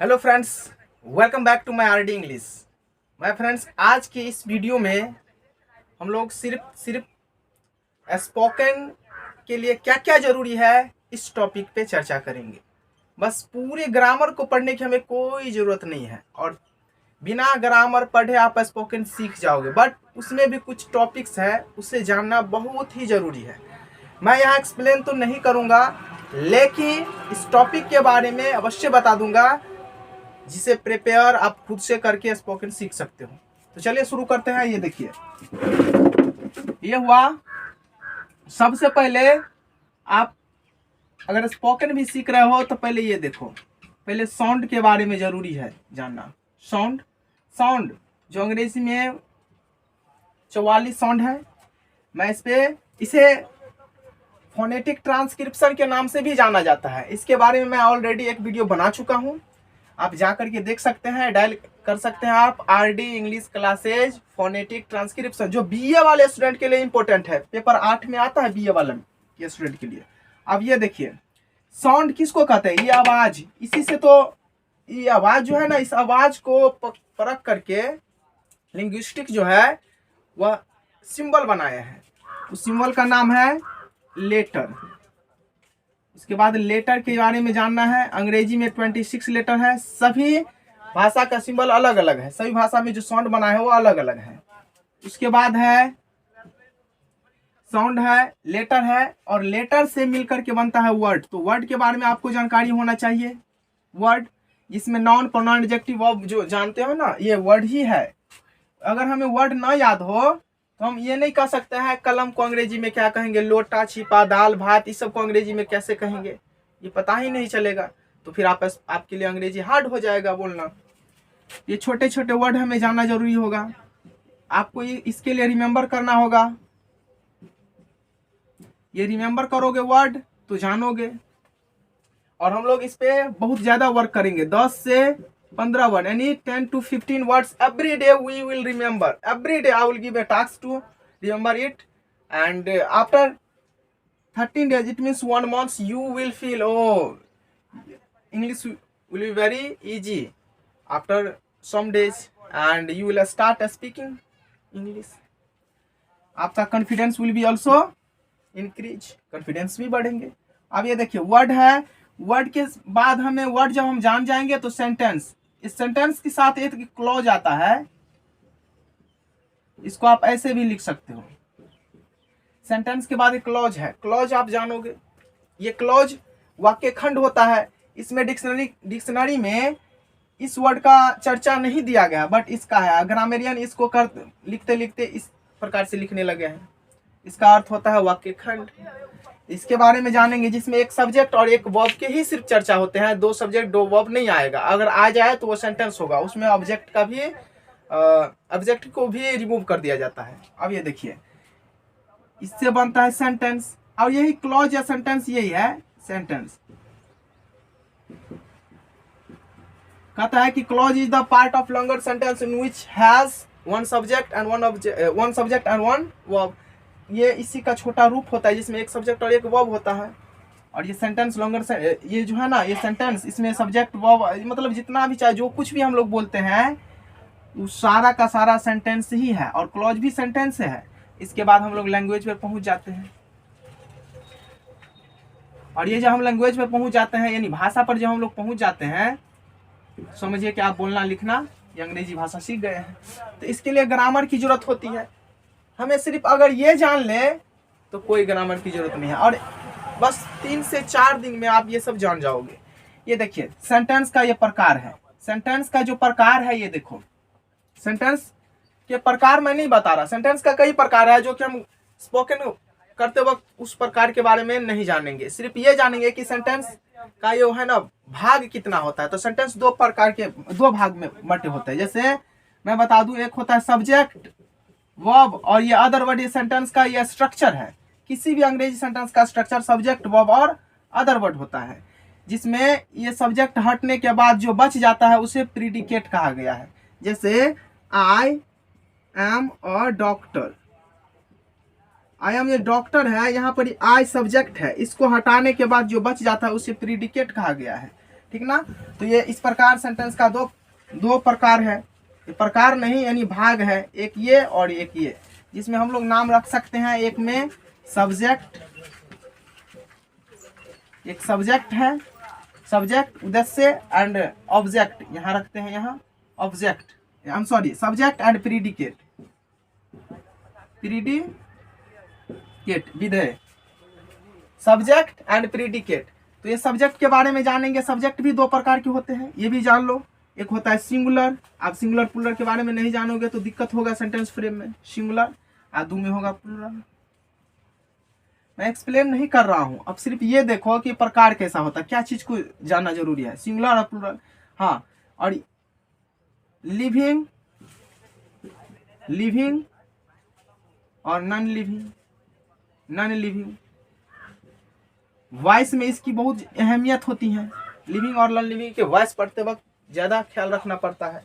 Hello friends, welcome back to my RD English. My friends, आज की इस video में हम लोग सिर्फ स्पोकन के लिए क्या क्या ज़रूरी है इस टॉपिक पे चर्चा करेंगे। बस पूरे ग्रामर को पढ़ने की हमें कोई ज़रूरत नहीं है और बिना ग्रामर पढ़े आप स्पोकन सीख जाओगे, बट उसमें भी कुछ टॉपिक्स है, उसे जानना बहुत ही ज़रूरी है। मैं यहाँ एक्सप्लेन तो नहीं करूँगा, लेकिन इस टॉपिक के बारे में अवश्य बता दूंगा जिसे प्रिपेयर आप खुद से करके स्पोकन सीख सकते हो। तो चलिए शुरू करते हैं। ये देखिए, ये हुआ। सबसे पहले आप अगर स्पोकन भी सीख रहे हो तो पहले ये देखो, पहले साउंड के बारे में जरूरी है जानना। साउंड जो अंग्रेजी में 44 साउंड है, मैं इसे फोनेटिक ट्रांसक्रिप्शन के नाम से भी जाना जाता है। इसके बारे में मैं ऑलरेडी एक वीडियो बना चुका हूँ, आप जा करके देख सकते हैं, डायल कर सकते हैं आप RD English classes phonetic transcription, जो बीए वाले स्टूडेंट के लिए इंपॉर्टेंट है। पेपर 8 में आता है बीए वाले के स्टूडेंट के लिए। अब ये देखिए, साउंड किसको कहते हैं? ये आवाज। इसी से तो ये आवाज जो है ना, इस आवाज को परख करके लिंग्विस्टिक जो है वह सिंबल बनाया है। उस सिंबल का नाम है लेटर। उसके बाद लेटर के बारे में जानना है। अंग्रेजी में 26 लेटर है। सभी भाषा का सिंबल अलग अलग है, सभी भाषा में जो साउंड बना है वो अलग अलग है। उसके बाद है साउंड है, लेटर है, और लेटर से मिलकर के बनता है वर्ड। तो वर्ड के बारे में आपको जानकारी होना चाहिए। वर्ड जिसमें नॉन प्रोनाउन एडजेक्टिव वर्ब जो जानते हो ना, ये वर्ड ही है। अगर हमें वर्ड ना याद हो तो हम ये नहीं कह सकते हैं कलम को अंग्रेजी में क्या कहेंगे, लोटा, छिपा, दाल, भात, इस सब को अंग्रेजी में कैसे कहेंगे, ये पता ही नहीं चलेगा। तो फिर आपके लिए अंग्रेजी हार्ड हो जाएगा बोलना। ये छोटे छोटे वर्ड हमें जानना जरूरी होगा। आपको ये इसके लिए रिमेंबर करना होगा। ये रिमेंबर करोगे वर्ड तो जानोगे। और हम लोग इस पे बहुत ज्यादा वर्क करेंगे। 10 से 15 वर्ड, यानी 10 to 15 words every day we will remember. Every day I will give a task to remember it, and after 13 days, it means 1 month, you will feel, oh, English will be very easy after some days, and you will start speaking English. आपका confidence will be also increase, confidence भी बढ़ेंगे। अब ये देखिए, word है। Word के बाद हमें वर्ड जब हम जान जाएंगे तो सेंटेंस। इस सेंटेंस के साथ एक क्लॉज आता है, इसको आप ऐसे भी लिख सकते हो। सेंटेंस के बाद एक क्लॉज है, क्लॉज आप जानोगे। ये क्लॉज वाक्य खंड होता है। इसमें डिक्शनरी में इस वर्ड का चर्चा नहीं दिया गया, बट इसका है। ग्रामेरियन इसको लिखते लिखते इस प्रकार से लिखने लगे हैं। इसका अर्थ होता है वाक्य खंड। इसके बारे में जानेंगे, जिसमें एक सब्जेक्ट और एक वर्ब के ही सिर्फ चर्चा होते हैं। 2 सब्जेक्ट 2 वर्ब नहीं आएगा। अगर आ जाए तो वो सेंटेंस होगा, उसमें ऑब्जेक्ट को भी रिमूव कर दिया जाता है। अब ये देखिए, इससे बनता है सेंटेंस, और यही क्लॉज या सेंटेंस यही है। सेंटेंस कहता है कि clause is the part of longer sentence in which has one subject and one verb. ये इसी का छोटा रूप होता है, जिसमें एक सब्जेक्ट और एक वर्ब होता है। और ये सेंटेंस लॉन्गर से, ये जो है ना, ये सेंटेंस, इसमें सब्जेक्ट वर्ब, मतलब जितना भी चाहे जो कुछ भी हम लोग बोलते हैं वो सारा का सारा सेंटेंस ही है, और क्लॉज भी सेंटेंस है। इसके बाद हम लोग लैंग्वेज पर पहुंच जाते हैं। और ये जब हम लैंग्वेज पर पहुंच जाते हैं, यानी भाषा पर जब हम लोग पहुंच जाते हैं, समझिए कि आप बोलना लिखना या अंग्रेजी भाषा सीख गए हैं। तो इसके लिए ग्रामर की जरूरत होती है। हमें सिर्फ अगर ये जान ले तो कोई ग्रामर की जरूरत नहीं है, और बस 3 से 4 दिन में आप ये सब जान जाओगे। ये देखिए, सेंटेंस का ये प्रकार है। सेंटेंस का जो प्रकार है, ये देखो, सेंटेंस के प्रकार मैं नहीं बता रहा। सेंटेंस का कई प्रकार है जो कि हम स्पोकन करते वक्त उस प्रकार के बारे में नहीं जानेंगे। सिर्फ ये जानेंगे कि सेंटेंस का ये है ना भाग कितना होता है। तो सेंटेंस 2 भाग में बटे होते हैं। जैसे मैं बता दूं, एक होता है सब्जेक्ट वर्ब, और ये अदर वर्ड। ये सेंटेंस का ये स्ट्रक्चर है। किसी भी अंग्रेजी सेंटेंस का स्ट्रक्चर सब्जेक्ट वर्ब और अदर वर्ड होता है, जिसमें ये सब्जेक्ट हटने के बाद जो बच जाता है उसे प्रीडिकेट कहा गया है। जैसे I am a doctor, I am ये डॉक्टर है, यहाँ पर आई सब्जेक्ट है, इसको हटाने के बाद जो बच जाता है उसे प्रीडिकेट कहा गया है। ठीक ना। तो ये इस प्रकार सेंटेंस का दो प्रकार है, ये प्रकार नहीं यानी भाग है, एक ये और एक ये, जिसमें हम लोग नाम रख सकते हैं। एक में सब्जेक्ट, एक सब्जेक्ट है, सब्जेक्ट उद्देश्य एंड ऑब्जेक्ट, यहाँ रखते हैं, यहाँ object, I am sorry, subject and predicate, predicate विधेय, सब्जेक्ट एंड प्रीडिकेट। तो ये सब्जेक्ट के बारे में जानेंगे। सब्जेक्ट भी दो प्रकार के होते हैं, ये भी जान लो। एक होता है सिंगुलर, आप सिंगुलर प्लूरल के बारे में नहीं जानोगे तो दिक्कत होगा सेंटेंस फ्रेम में। सिंगुलर आदू में होगा प्लूरल। मैं एक्सप्लेन नहीं कर रहा हूं, अब सिर्फ ये देखो कि प्रकार कैसा होता है, क्या चीज को जानना जरूरी है, सिंगुलर और प्लूरल। हाँ, और लिविंग, लिविंग और non living, non living. Voice में इसकी बहुत अहमियत होती है। लिविंग और नॉन लिविंग के वॉइस पढ़ते वक्त ज्यादा ख्याल रखना पड़ता है।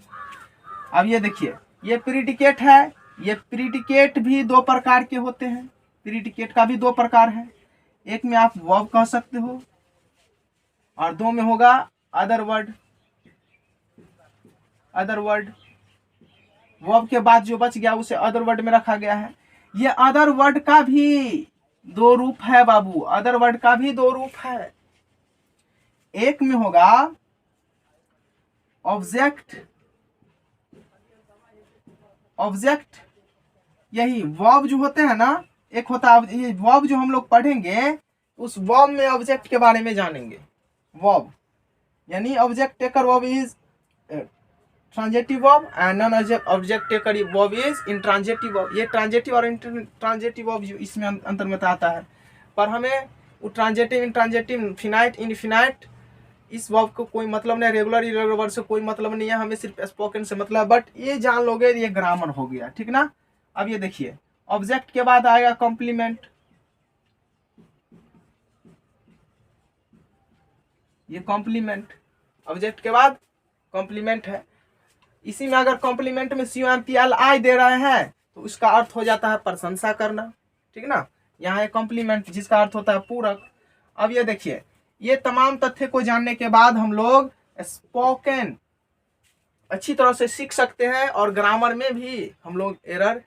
अब ये देखिए, ये प्रीडिकेट है, ये प्रीडिकेट भी दो प्रकार के होते हैं। प्रीडिकेट का भी दो प्रकार है, एक में आप वर्ब कह सकते हो और दो में होगा other word. Other word, verb के बाद जो बच गया उसे अदर वर्ड में रखा गया है। ये अदर वर्ड का भी दो रूप है बाबू, अदर वर्ड का भी दो रूप है। एक में होगा ऑब्जेक्ट, ऑब्जेक्ट यही वर्ब जो होते हैं ना, एक होता है ये वर्ब जो हम लोग पढ़ेंगे, उस वर्ब में ऑब्जेक्ट के बारे में जानेंगे। वर्ब यानी object taker verb is transitive verb and non object taker verb is intransitive verb. ये ट्रांजिटिव और इंट्रांजिटिव वर्ब इसमें अंतर में आता है, पर हमें वो ट्रांजिटिव, इंट्रांजिटिव, फिनाइट, इनफिनाइट इस वर्ब को कोई मतलब नहीं, रेगुलर इरेगुलर वर्ब से कोई मतलब नहीं है, हमें सिर्फ स्पोकन से मतलब। बट ये जान लोगे, ये ग्रामर हो गया, ठीक ना। अब ये देखिए, ऑब्जेक्ट के बाद आएगा कॉम्प्लीमेंट। ये कॉम्प्लीमेंट, ऑब्जेक्ट के बाद कॉम्प्लीमेंट है। इसी में अगर कॉम्प्लीमेंट में COMPLI दे रहे हैं तो उसका अर्थ हो जाता है प्रशंसा करना, ठीक ना। यहाँ है कॉम्प्लीमेंट जिसका अर्थ होता है पूरक। अब ये देखिए, ये तमाम तथ्य को जानने के बाद हम लोग स्पोकन अच्छी तरह से सीख सकते हैं और ग्रामर में भी हम लोग एरर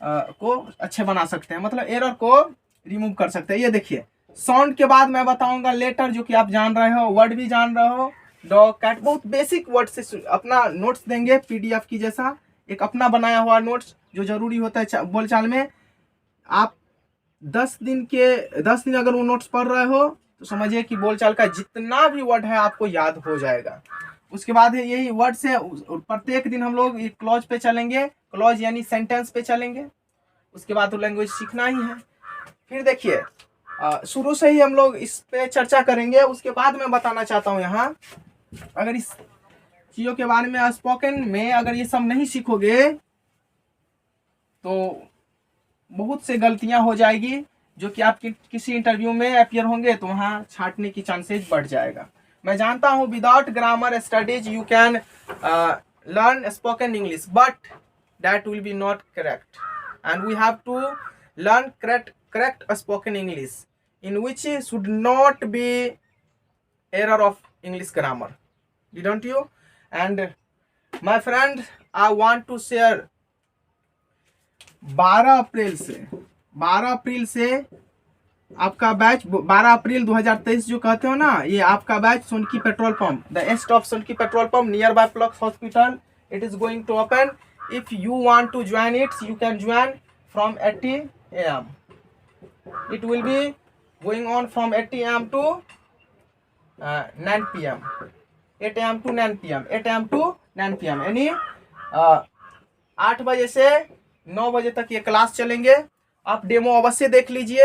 को अच्छे बना सकते हैं, मतलब एरर को रिमूव कर सकते हैं। ये देखिए, साउंड के बाद मैं बताऊंगा लेटर, जो कि आप जान रहे हो, वर्ड भी जान रहे हो, डॉग, कैट, बहुत बेसिक वर्ड से अपना नोट्स देंगे PDF की जैसा, एक अपना बनाया हुआ नोट्स जो जरूरी होता है बोलचाल में। आप 10 दिन अगर वो नोट्स पढ़ रहे हो तो समझिए कि बोलचाल का जितना भी वर्ड है आपको याद हो जाएगा। उसके बाद है यही वर्ड से प्रत्येक दिन हम लोग ये क्लॉज पे चलेंगे, क्लॉज यानी सेंटेंस पे चलेंगे। उसके बाद तो लैंग्वेज सीखना ही है। फिर देखिए, शुरू से ही हम लोग इस पे चर्चा करेंगे। उसके बाद मैं बताना चाहता हूँ यहाँ, अगर इस चीज़ों के बारे में स्पोकन में अगर ये सब नहीं सीखोगे तो बहुत से गलतियां हो जाएगी, जो कि आप किसी इंटरव्यू में अपीयर होंगे तो वहाँ छांटने की चांसेस बढ़ जाएगा। मैं जानता हूँ without grammar studies you can learn spoken English, but that will be not correct and we have to learn correct spoken English in which should not be error of English grammar, didn't you? And my friend, I want to share 12 अप्रैल से आपका batch, 12 अप्रैल 2023 जो कहते हो ना, ये आपका batch Sonki petrol pump, the east of Sonki petrol pump near by Plux hospital, it is going to open. If you want to join it, you can join from 80 AM. It will be going on from 80 AM to 9 PM. 8 AM to 9 PM. 8 AM to 9 PM. यानी 8 बजे से 9 बजे तक ये class चलेंगे. आप demo अवश्य देख लीजिए.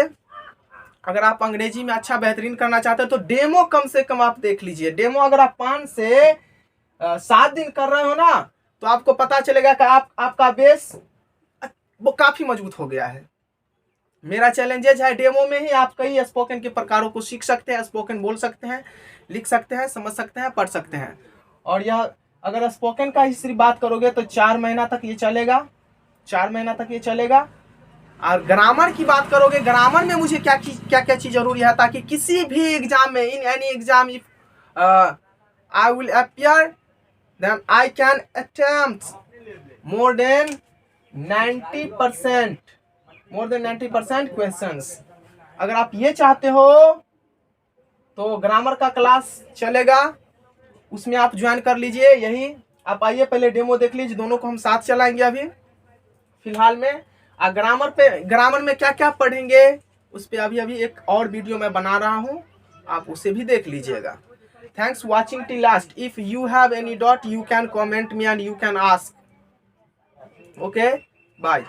अगर आप अंग्रेजी में अच्छा बेहतरीन करना चाहते हैं तो डेमो कम से कम आप देख लीजिए. डेमो अगर आप 5 से 7 दिन कर रहे हो ना, तो आपको पता चलेगा कि आपका बेस वो काफी मजबूत हो गया है. मेरा चैलेंजेज है, डेमो में ही आप कई स्पोकन के प्रकारों को सीख सकते हैं. स्पोकन बोल सकते हैं, लिख सकते हैं, समझ सकते हैं, पढ़ सकते हैं. और यह अगर स्पोकन का ही सिर्फ बात करोगे तो 4 महीना तक ये चलेगा. 4 महीना तक ये चलेगा. और ग्रामर की बात करोगे, ग्रामर में मुझे क्या क्या चीज जरूरी है ताकि किसी भी एग्जाम में, in any exam, I will appear, then I can attempt more than 90% questions. अगर आप ये चाहते हो तो ग्रामर का क्लास चलेगा, उसमें आप ज्वाइन कर लीजिए। यही आप आइए, पहले डेमो देख लीजिए, दोनों को हम साथ चलाएंगे अभी फिलहाल में। ग्रामर में क्या क्या पढ़ेंगे उस पर अभी एक और वीडियो मैं बना रहा हूँ, आप उसे भी देख लीजिएगा। Thanks watching till last. If you have any doubt you can comment me and you can ask. Okay, bye.